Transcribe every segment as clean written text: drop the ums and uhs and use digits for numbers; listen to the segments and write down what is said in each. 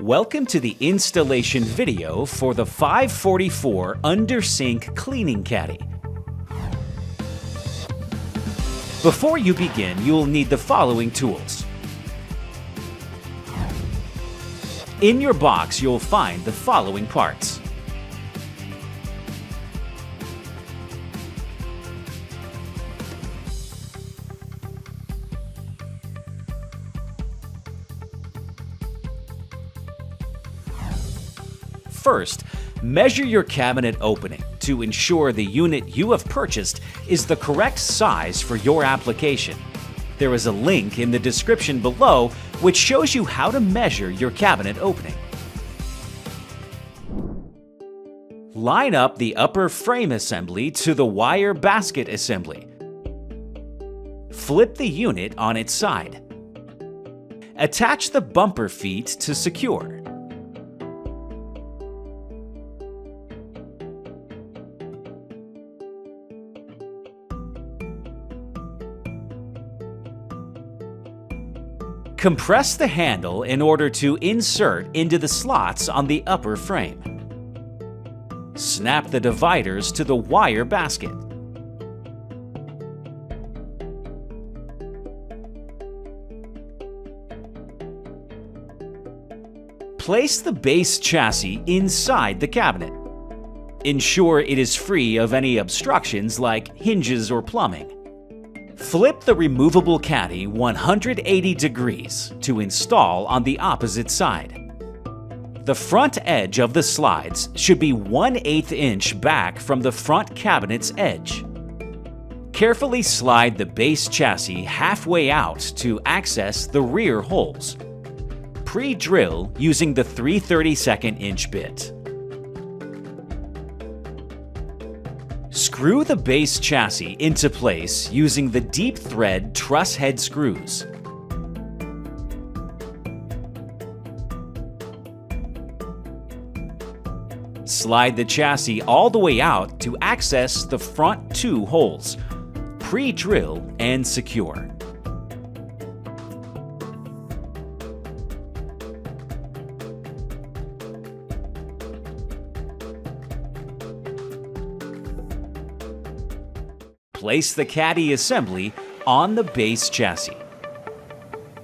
Welcome to the installation video for the 544 Undersink Cleaning Caddy. Before you begin, you'll need the following tools. In your box, you'll find the following parts. First, measure your cabinet opening to ensure the unit you have purchased is the correct size for your application. There is a link in the description below which shows you how to measure your cabinet opening. Line up the upper frame assembly to the wire basket assembly. Flip the unit on its side. Attach the bumper feet to secure. Compress the handle in order to insert into the slots on the upper frame. Snap the dividers to the wire basket. Place the base chassis inside the cabinet. Ensure it is free of any obstructions like hinges or plumbing. Flip the removable caddy 180 degrees to install on the opposite side. The front edge of the slides should be 1/8 inch back from the front cabinet's edge. Carefully slide the base chassis halfway out to access the rear holes. Pre-drill using the 3/32 inch bit. Screw the base chassis into place using the deep thread truss head screws. Slide the chassis all the way out to access the front 2 holes. Pre-drill and secure. Place the caddy assembly on the base chassis.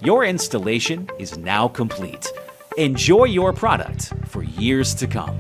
Your installation is now complete. Enjoy your product for years to come.